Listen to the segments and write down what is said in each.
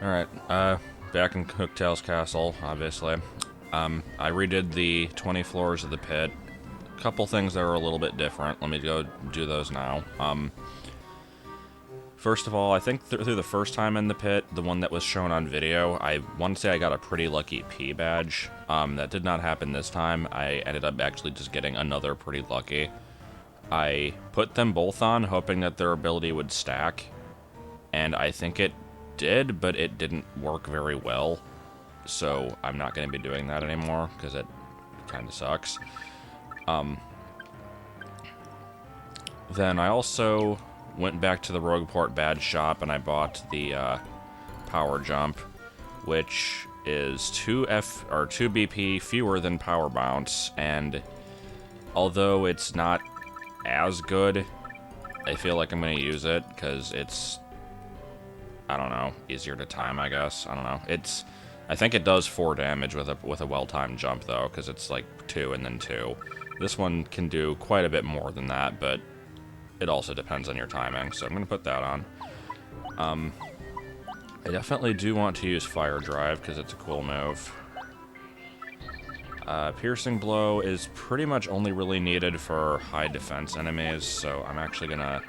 Alright, back in Cooktail's Castle, obviously. I redid the 20 floors of the pit. A couple things that are a little bit different. Let me go do those now. First of all, I think through the first time in the pit, the one that was shown on video, I want to say I got a pretty lucky P badge. That did not happen this time. I ended up actually just getting another pretty lucky. I put them both on, hoping that their ability would stack, and I think it did, but it didn't work very well, so I'm not going to be doing that anymore, because it kind of sucks. Then I also went back to the Rogueport badge shop, and I bought the power jump, which is 2 BP fewer than power bounce, and although it's not as good, I feel like I'm going to use it, because it's, I don't know, easier to time, I guess. I don't know. I think it does 4 damage with a well-timed jump, though, because it's like 2 and then 2. This one can do quite a bit more than that, but it also depends on your timing, so I'm going to put that on. I definitely do want to use Fire Drive, because it's a cool move. Piercing Blow is pretty much only really needed for high defense enemies, so I'm actually going to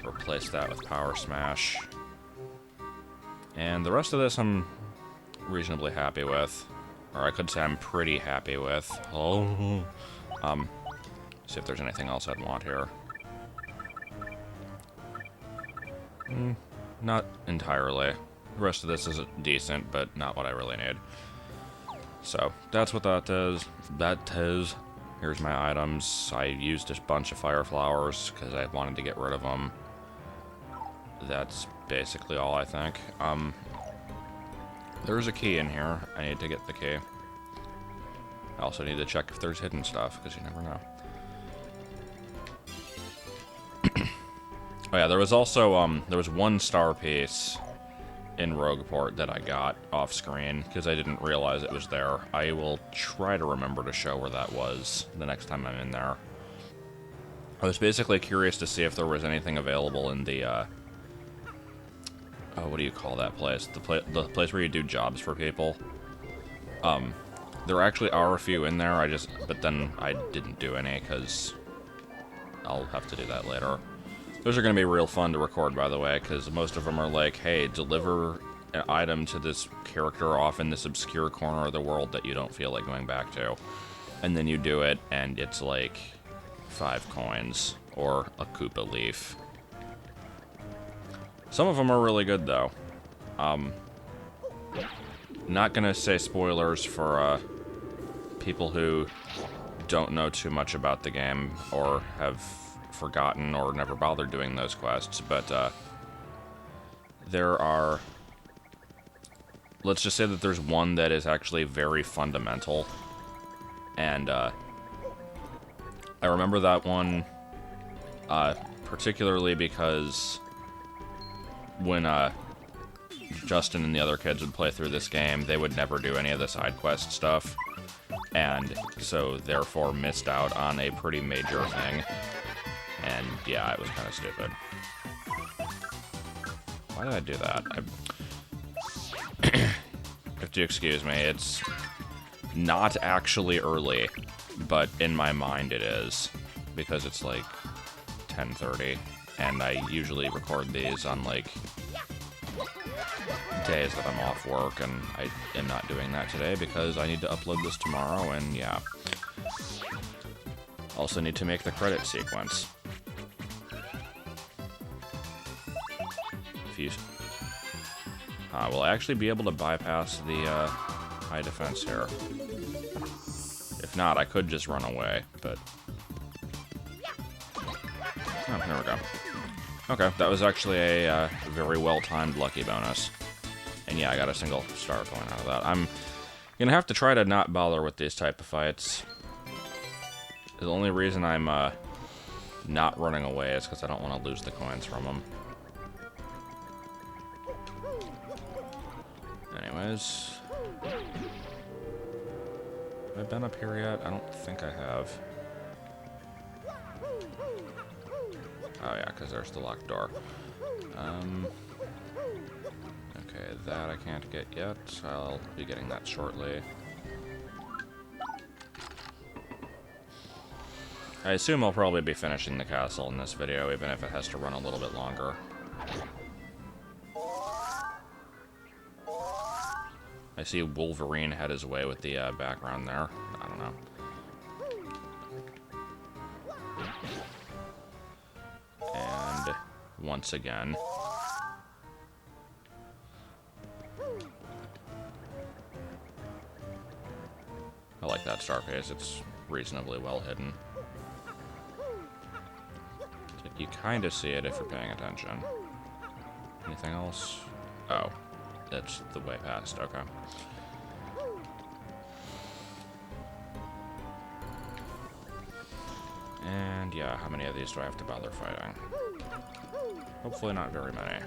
replace that with Power Smash. And the rest of this I'm reasonably happy with. Or I could say I'm pretty happy with. Oh. See if there's anything else I'd want here. Not entirely. The rest of this is decent, but not what I really need. So, that's what that is. Here's my items. I used a bunch of fire flowers because I wanted to get rid of them. That's basically all, I think. There's a key in here. I need to get the key. I also need to check if there's hidden stuff, because you never know. Oh yeah, there was also, there was 1 star piece in Rogueport that I got off screen, because I didn't realize it was there. I will try to remember to show where that was the next time I'm in there. I was basically curious to see if there was anything available in the, oh, what do you call that place? The place where you do jobs for people. There actually are a few in there, but then I didn't do any, because I'll have to do that later. Those are going to be real fun to record, by the way, because most of them are like, hey, deliver an item to this character off in this obscure corner of the world that you don't feel like going back to. And then you do it, and it's like 5 coins, or a Koopa leaf. Some of them are really good, though. Not going to say spoilers for people who don't know too much about the game, or have forgotten or never bothered doing those quests, but there are, let's just say that there's one that is actually very fundamental, and I remember that one particularly because when Justin and the other kids would play through this game, they would never do any of the side quest stuff, and so therefore missed out on a pretty major thing. And yeah, it was kind of stupid. Why did I do that? If you excuse me, it's not actually early, but in my mind it is, because it's like 10:30, and I usually record these on like days that I'm off work, and I am not doing that today because I need to upload this tomorrow, and yeah. Also need to make the credit sequence. Will I actually be able to bypass the high defense here? If not, I could just run away, but... Oh, there we go. Okay, that was actually a very well-timed lucky bonus. And yeah, I got a single star going out of that. I'm gonna have to try to not bother with these type of fights. The only reason I'm not running away is because I don't want to lose the coins from them. Anyways, have I been up here yet? I don't think I have. Oh yeah, because there's the locked door. Okay, Okay, that I can't get yet. I'll be getting that shortly. I assume I'll probably be finishing the castle in this video, even if it has to run a little bit longer. I see Wolverine had his way with the background there. I don't know. And once again... I like that star face. It's reasonably well hidden. You kind of see it if you're paying attention. Anything else? Oh, that's the way past. Okay. And yeah, how many of these do I have to bother fighting? Hopefully not very many.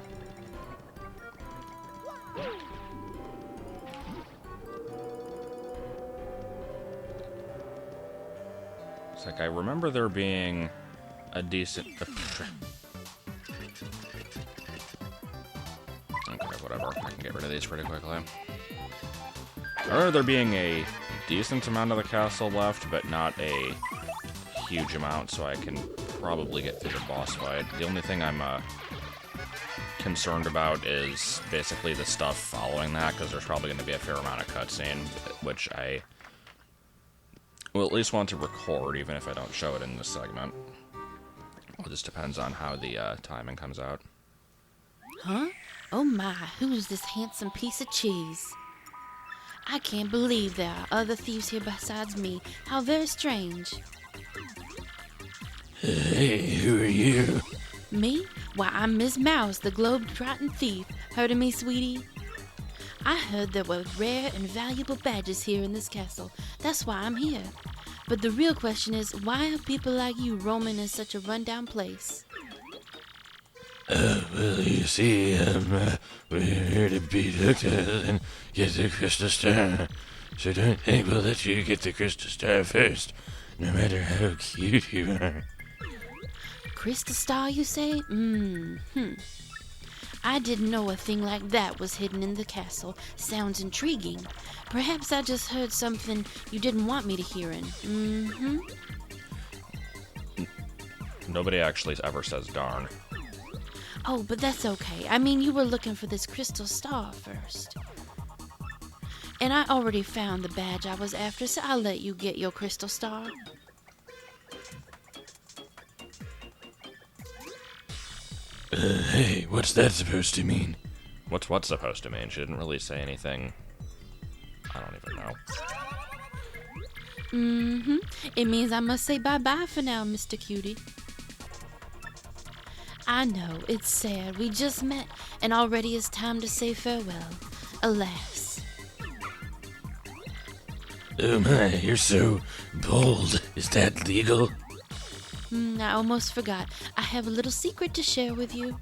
It's like I remember there being a decent... Okay, whatever. I can get rid of these pretty quickly. I remember there being a decent amount of the castle left, but not a huge amount, so I can probably get through the boss fight. The only thing I'm concerned about is basically the stuff following that, because there's probably going to be a fair amount of cutscene, which I will at least want to record, even if I don't show it in this segment. Well, this depends on how the timing comes out. Huh? Oh my, who is this handsome piece of cheese? I can't believe there are other thieves here besides me. How very strange. Hey, who are you? Me? Why, I'm Miss Mouse, the globe-trotting thief. Heard of me, sweetie? I heard there were rare and valuable badges here in this castle. That's why I'm here. But the real question is, why are people like you roaming in such a rundown place? Well, you see, we're here to beat Hooktail and get the Crystal Star. So don't think we'll let you get the Crystal Star first, no matter how cute you are. Crystal Star, you say? I didn't know a thing like that was hidden in the castle. Sounds intriguing. Perhaps I just heard something you didn't want me to hear in. Nobody actually ever says darn. Oh, but that's okay. I mean, you were looking for this crystal star first. And I already found the badge I was after, so I'll let you get your crystal star. Hey, what's that supposed to mean? What's supposed to mean? She didn't really say anything. I don't even know. It means I must say bye-bye for now, Mr. Cutie. I know, it's sad. We just met, and already it's time to say farewell. Alas. Oh my, you're so bold. Is that legal? I almost forgot. I have a little secret to share with you.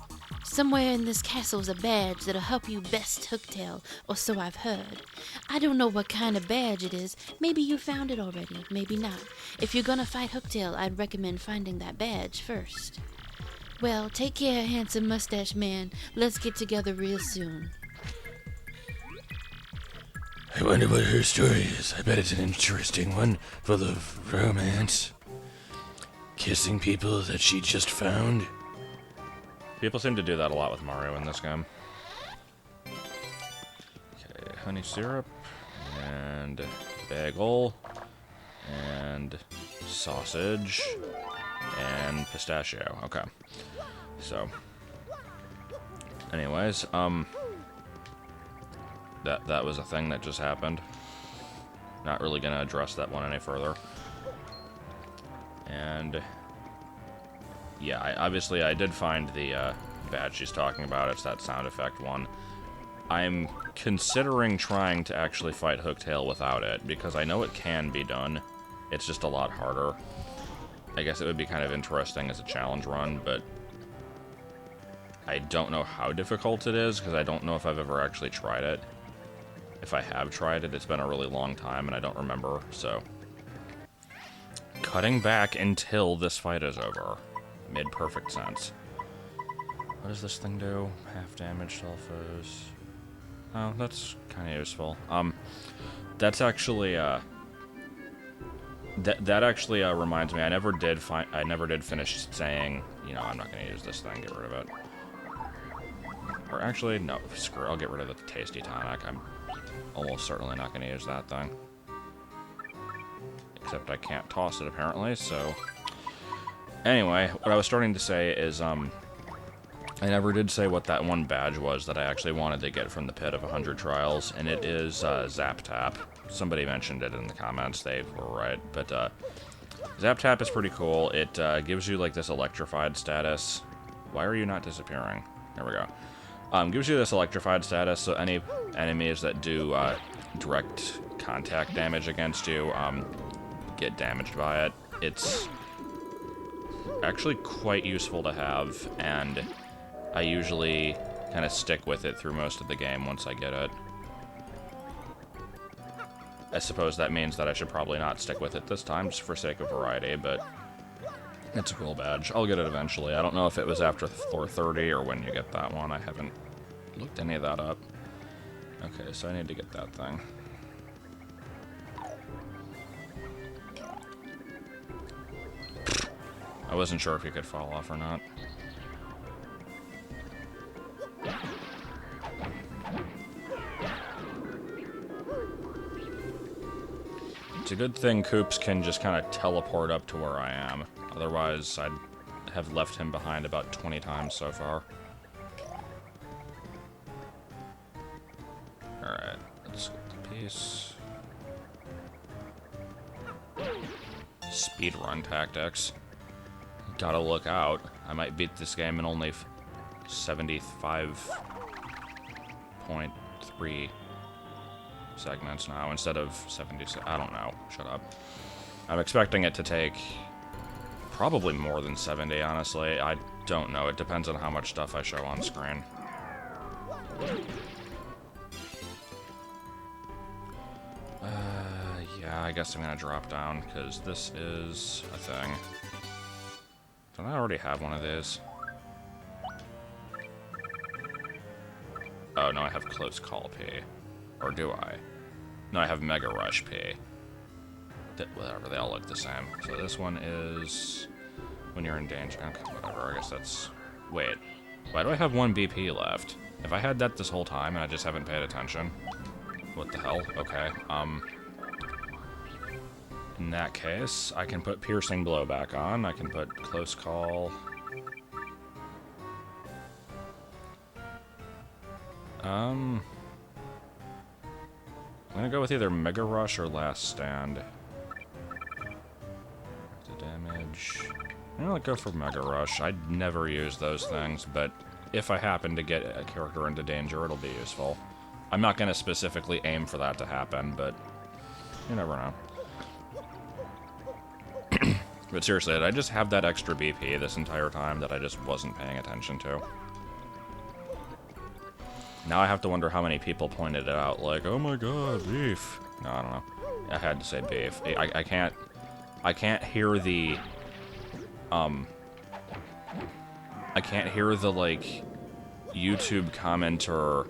Somewhere in this castle is a badge that'll help you best Hooktail, or so I've heard. I don't know what kind of badge it is. Maybe you found it already, maybe not. If you're gonna fight Hooktail, I'd recommend finding that badge first. Well, take care, handsome mustache man. Let's get together real soon. I wonder what her story is. I bet it's an interesting one, full of romance. Kissing people that she just found. People seem to do that a lot with Mario in this game. Okay, honey syrup, and bagel, and sausage, and pistachio. Okay. So, anyways, that was a thing that just happened. Not really gonna address that one any further. And yeah, obviously I did find the badge she's talking about. It's that sound effect one. I'm considering trying to actually fight Hooktail without it, because I know it can be done. It's just a lot harder. I guess it would be kind of interesting as a challenge run, but I don't know how difficult it is, because I don't know if I've ever actually tried it. If I have tried it, it's been a really long time, and I don't remember, so... Cutting back until this fight is over. Made perfect sense. What does this thing do? Half damage to all foes. Oh, that's kind of useful. That's actually, that actually reminds me, I never did finish saying, you know, I'm not going to use this thing, get rid of it. Or actually, no, screw it, I'll get rid of the tasty tonic. I'm almost certainly not going to use that thing. Except I can't toss it, apparently, so... Anyway, what I was starting to say is, I never did say what that one badge was that I actually wanted to get from the Pit of 100 Trials, and it is, Zap Tap. Somebody mentioned it in the comments, they were right, but, Zap Tap is pretty cool. It, gives you, like, this electrified status. Why are you not disappearing? There we go. Gives you this electrified status, so any enemies that do, direct contact damage against you, get damaged by it. It's actually quite useful to have, and I usually kind of stick with it through most of the game once I get it. I suppose that means that I should probably not stick with it this time, just for sake of variety, but it's a cool badge. I'll get it eventually. I don't know if it was after floor 30 or when you get that one. I haven't looked any of that up. Okay, so I need to get that thing. I wasn't sure if you could fall off or not. It's a good thing Koops can just kind of teleport up to where I am. Otherwise, I'd have left him behind about 20 times so far. Alright, let's get the piece. Speedrun tactics. Gotta look out. I might beat this game in only 75.3 segments now instead of 76. I don't know. Shut up. I'm expecting it to take probably more than 70, honestly. I don't know. It depends on how much stuff I show on screen. Yeah, I guess I'm gonna drop down because this is a thing. Don't I already have one of these? Oh, no, I have Close Call P. Or do I? No, I have Mega Rush P. Whatever, they all look the same. So this one is when you're in danger. Okay, whatever, I guess that's... Wait, why do I have 1 BP left? If I had that this whole time and I just haven't paid attention? What the hell? Okay, in that case, I can put Piercing Blow back on. I can put Close Call. I'm gonna go with either Mega Rush or Last Stand. The damage. I'm gonna go for Mega Rush. I'd never use those things, but if I happen to get a character into danger, it'll be useful. I'm not gonna specifically aim for that to happen, but you never know. But seriously, did I just have that extra BP this entire time that I just wasn't paying attention to? Now I have to wonder how many people pointed it out, like, oh my god, beef. No, I don't know. I had to say beef. I can't hear the, I can't hear the, like, YouTube commenter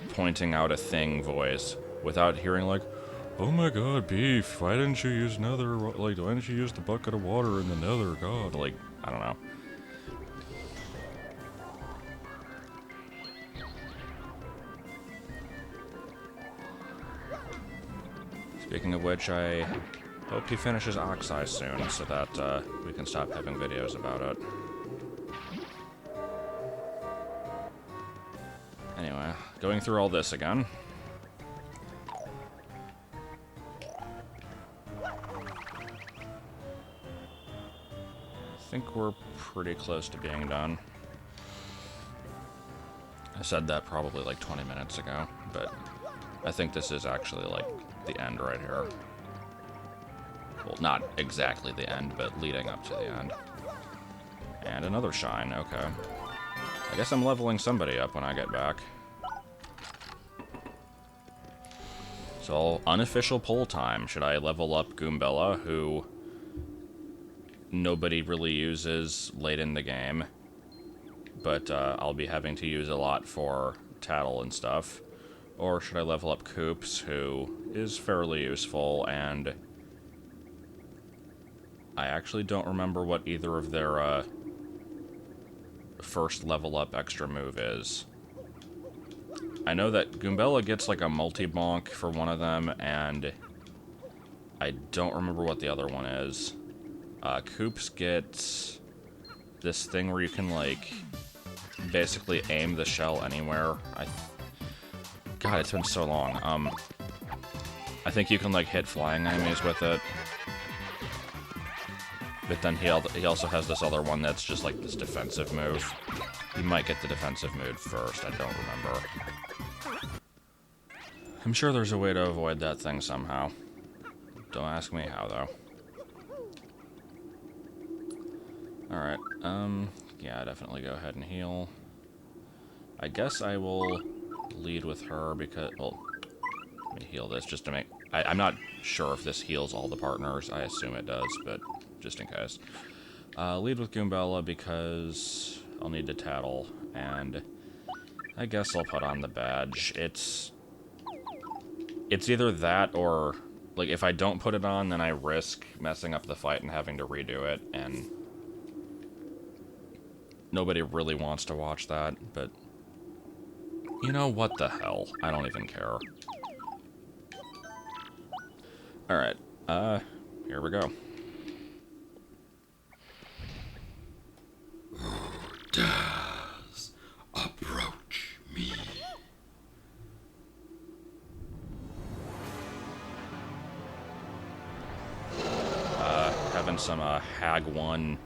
pointing out a thing voice without hearing, like, oh my god, beef, why didn't you use nether, like, why didn't you use the bucket of water in the nether, god, like, I don't know. Speaking of which, I hope he finishes Oxeye soon, so that, we can stop having videos about it. Anyway, going through all this again. I think we're pretty close to being done. I said that probably like 20 minutes ago, but I think this is actually like the end right here. Well, not exactly the end, but leading up to the end. And another shine, okay. I guess I'm leveling somebody up when I get back. So, unofficial poll time. Should I level up Goombella, who nobody really uses late in the game, but I'll be having to use a lot for Tattle and stuff? Or should I level up Coops, who is fairly useful, and I actually don't remember what either of their first level up extra move is. I know that Goombella gets like a multi-bonk for one of them, and I don't remember what the other one is. Coops gets this thing where you can like basically aim the shell anywhere. God, it's been so long. I think you can like hit flying enemies with it. But then he also has this other one that's just like this defensive move. You might get the defensive move first, I don't remember. I'm sure there's a way to avoid that thing somehow. Don't ask me how, though. Alright, yeah, definitely go ahead and heal. I guess I will lead with her because, well, let me heal this just to make, I'm not sure if this heals all the partners. I assume it does, but just in case. Lead with Goombella because I'll need to tattle, and I guess I'll put on the badge. It's either that or, like, if I don't put it on, then I risk messing up the fight and having to redo it, and nobody really wants to watch that, but you know, what the hell? I don't even care. Alright, here we go. Who dares approach me? Having some Hag 1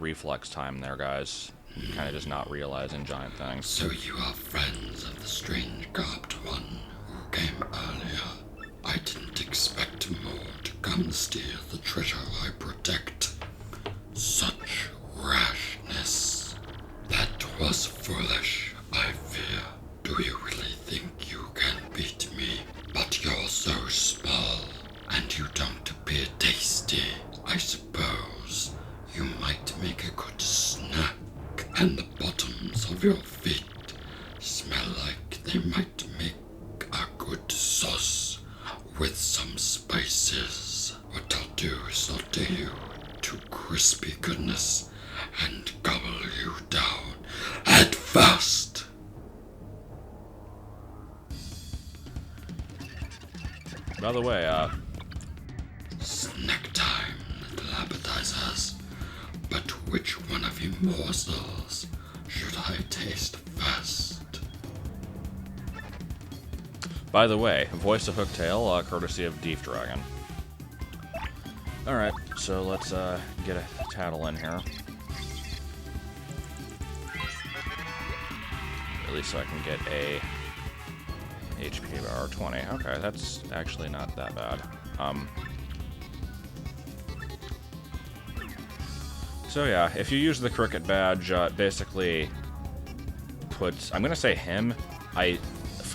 reflex time there, guys. Kind of just not realizing giant things. So you are friends of the strange garbed one who came earlier. I didn't expect more to come steal the treasure I protect. Such rashness. That was foolish, I fear. Do you really think you can beat me? But you're so small, and you don't appear tasty. I suppose you might make a good snack, and the bottoms of your feet smell like they might make a good sauce with some spices. What I'll do is I'll do you to crispy goodness and gobble you down at first. By the way, Snack time, little appetizers. But which one of you morsels should I taste first? by the way, voice of Hooktail, courtesy of Deep Dragon. Alright, so let's get a tattle in here. At least so I can get a HP bar 20. Okay, that's actually not that bad. So yeah, if you use the cricket badge, basically puts... I'm gonna say him. I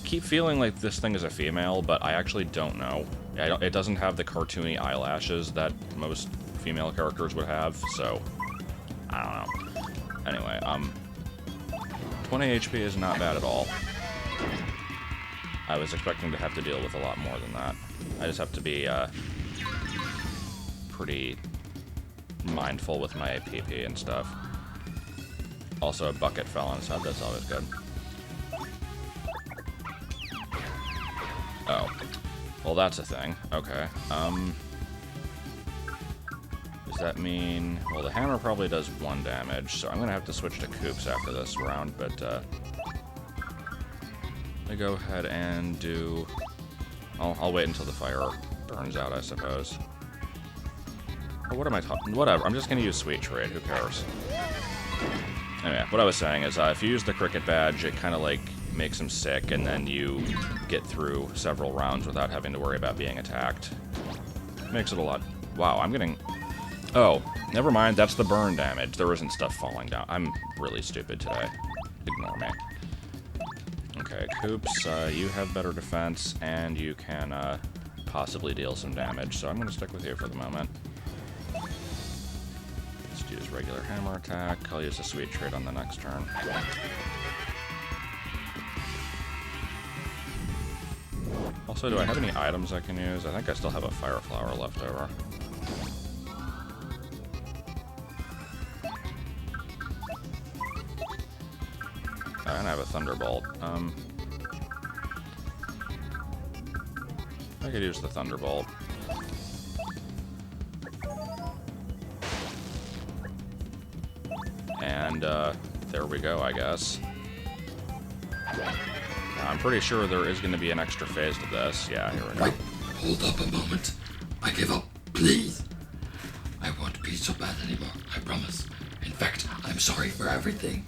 keep feeling like this thing is a female, but I actually don't know. It doesn't have the cartoony eyelashes that most female characters would have, so... I don't know. Anyway, 20 HP is not bad at all. I was expecting to have to deal with a lot more than that. I just have to be, pretty mindful with my PP and stuff. Also, a bucket fell on his head, that's always good. Oh. Well, that's a thing. Okay. Does that mean... Well, the hammer probably does 1 damage, so I'm gonna have to switch to Coops after this round, but, let me go ahead and do... I'll wait until the fire burns out, I suppose. Oh, what am I talking... Whatever, I'm just gonna use Sweet Trade, who cares? Anyway, what I was saying is, if you use the cricket badge, it kind of, like, makes him sick, and then you get through several rounds without having to worry about being attacked. Makes it a lot... Wow, I'm getting... Oh, never mind, that's the burn damage. There isn't stuff falling down. I'm really stupid today. Ignore me. Okay, Coops, you have better defense, and you can, possibly deal some damage, so I'm gonna stick with you for the moment. Let's use regular hammer attack. I'll use a Sweet Trade on the next turn. Also, do I have any items I can use? I think I still have a fire flower left over. And I have a thunderbolt. I could use the thunderbolt. And, there we go, I guess. I'm pretty sure there is going to be an extra phase to this. Yeah, here we go. Right, hold up a moment. I give up, please. I won't be so bad anymore, I promise. In fact, I'm sorry for everything.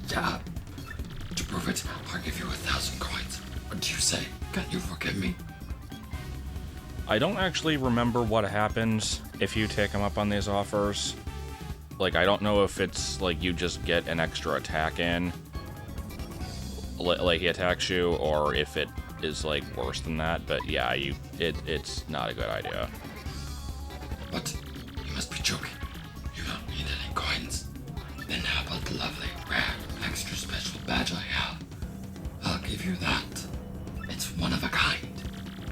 Yeah. To prove it, I'll give you 1,000 coins. What do you say? Can you forgive me? I don't actually remember what happens if you take him up on these offers. Like, I don't know if it's, like, you just get an extra attack in, like, he attacks you, or if it is, like, worse than that, but yeah, it's not a good idea. But you must be joking. You don't need any coins. Then how about the lovely, rare, extra special badge I have? I'll give you that. It's one of a kind,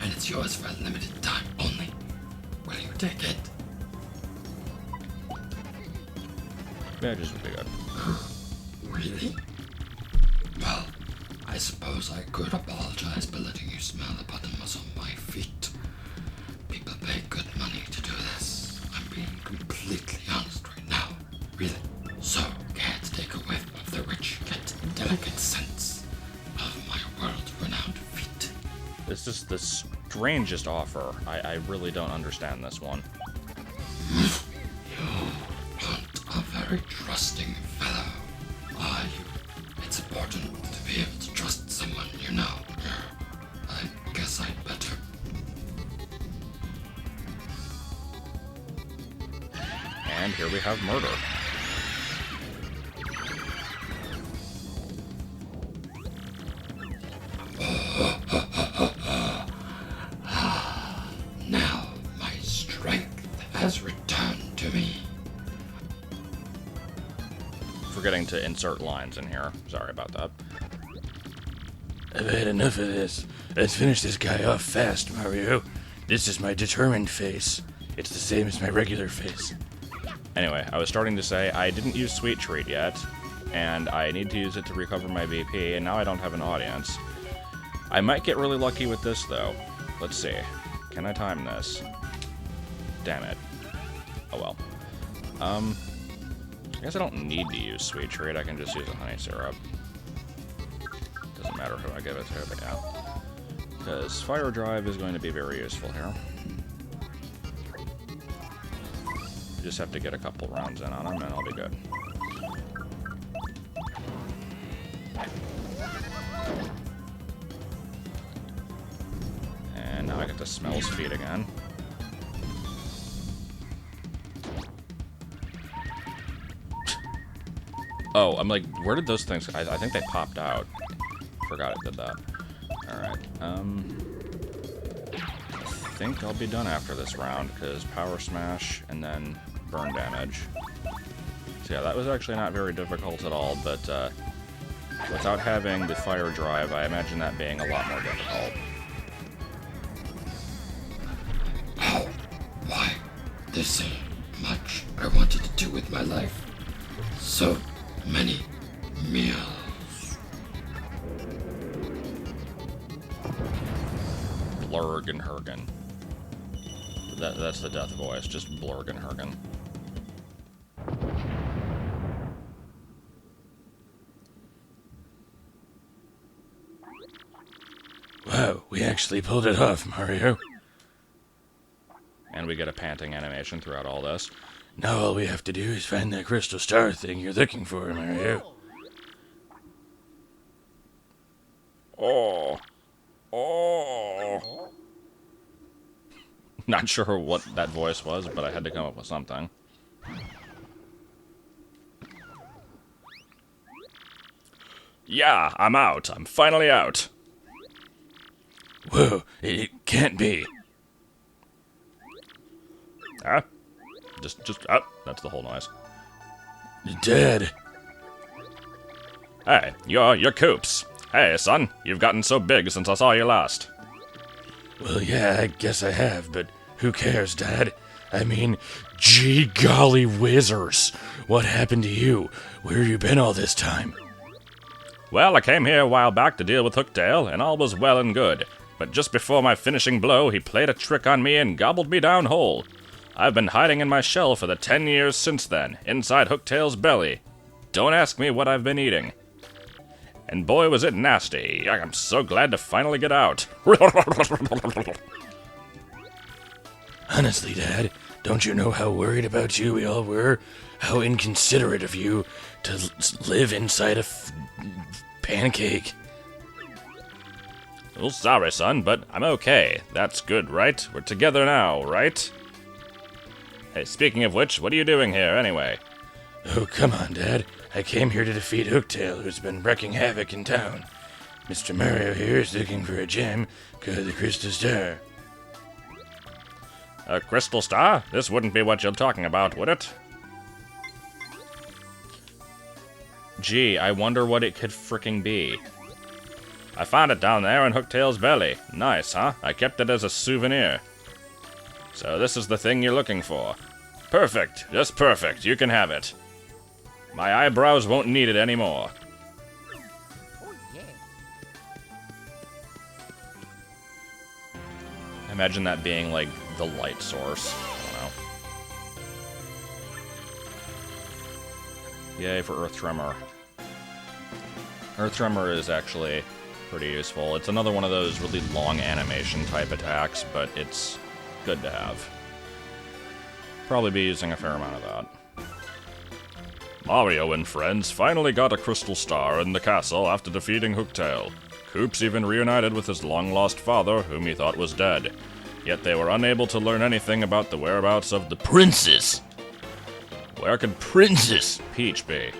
and it's yours for a limited time only. Will you take it? Badges would be good. Really? Well, I suppose I could apologize by letting you smell the bottoms of my feet. People pay good money to do this. I'm being completely honest right now. Really. So, care to take a whiff of the rich yet delicate scents of my world-renowned feet? This is the strangest offer. I really don't understand this one. A very trusting fellow, are you? It's important to be able to trust someone you know. I guess I'd better. And here we have murder. Now my strength has returned to me. Forgetting to insert lines in here. Sorry about that. I've had enough of this. Let's finish this guy off fast, Mario. This is my determined face. It's the same as my regular face. Anyway, I was starting to say I didn't use Sweet Treat yet, and I need to use it to recover my BP, and now I don't have an audience. I might get really lucky with this, though. Let's see. Can I time this? Damn it. Oh well. I guess I don't need to use Sweet Treat, I can just use a honey syrup. Doesn't matter who I give it to, but yeah. Because Fire Drive is going to be very useful here. Just have to get a couple rounds in on him, and I'll be good. And now I get to smell his feet again. Oh, I'm like, where did those things... I think they popped out. Forgot it did that. Alright, I think I'll be done after this round, because Power Smash and then burn damage. So yeah, that was actually not very difficult at all, but without having the Fire Drive, I imagine that being a lot more difficult. Oh, why? There's so much I wanted to do with my life. So many meals. Blurgenhergen. That's the death voice, just Blurgenhergen. Wow, we actually pulled it off, Mario. And we get a panting animation throughout all this. Now all we have to do is find that crystal star thing you're looking for, Mario. Oh. Oh. Not sure what that voice was, but I had to come up with something. Yeah, I'm out. I'm finally out. Whoa, it can't be. Ah. That's the whole noise. Dad. Hey, you're Coops. Hey, son, you've gotten so big since I saw you last. Well, yeah, I guess I have, but who cares, Dad? I mean, gee golly whizzers. What happened to you? Where you been all this time? Well, I came here a while back to deal with Hooktail, and all was well and good. But just before my finishing blow, he played a trick on me and gobbled me down whole. I've been hiding in my shell for the 10 years since then, inside Hooktail's belly. Don't ask me what I've been eating. And boy, was it nasty. I'm so glad to finally get out. Honestly, Dad, don't you know how worried about you we all were? How inconsiderate of you to live inside a pancake. Well, sorry, son, but I'm okay. That's good, right? We're together now, right? Hey, speaking of which, what are you doing here, anyway? Oh, come on, Dad. I came here to defeat Hooktail, who's been wrecking havoc in town. Mr. Mario here is looking for a gem called the Crystal Star. A crystal star? This wouldn't be what you're talking about, would it? Gee, I wonder what it could fricking be. I found it down there in Hooktail's belly. Nice, huh? I kept it as a souvenir. So this is the thing you're looking for. Perfect, just perfect. You can have it. My eyebrows won't need it anymore. Imagine that being, like, the light source. I don't know. Yay for Earth Tremor. Earth Tremor is actually pretty useful. It's another one of those really long animation type attacks, but it's good to have. Probably be using a fair amount of that. Mario and friends finally got a crystal star in the castle after defeating Hooktail. Koops even reunited with his long-lost father, whom he thought was dead. Yet they were unable to learn anything about the whereabouts of the princess. Where could Princess Peach be?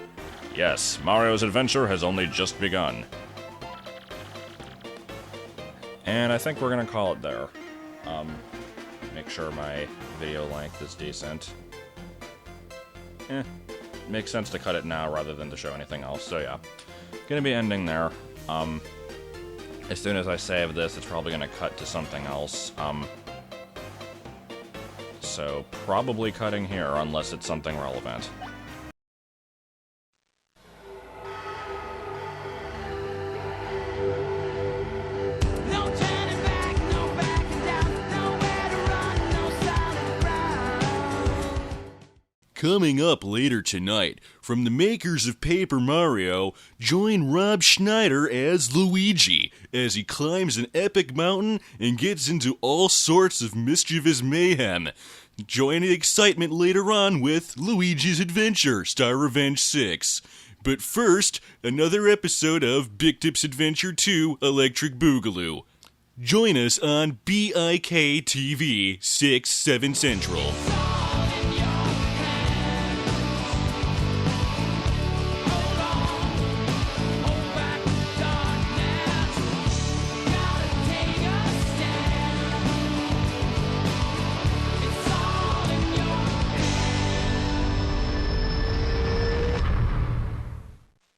Yes, Mario's adventure has only just begun. And I think we're gonna call it there. Make sure my video length is decent. Makes sense to cut it now rather than to show anything else, so yeah. Gonna be ending there. As soon as I save this, it's probably gonna cut to something else. So probably cutting here, unless it's something relevant. Coming up later tonight, from the makers of Paper Mario, join Rob Schneider as Luigi as he climbs an epic mountain and gets into all sorts of mischievous mayhem. Join the excitement later on with Luigi's Adventure, Star Revenge 6. But first, another episode of Big Tip's Adventure 2 Electric Boogaloo. Join us on BIK TV 6/7 Central.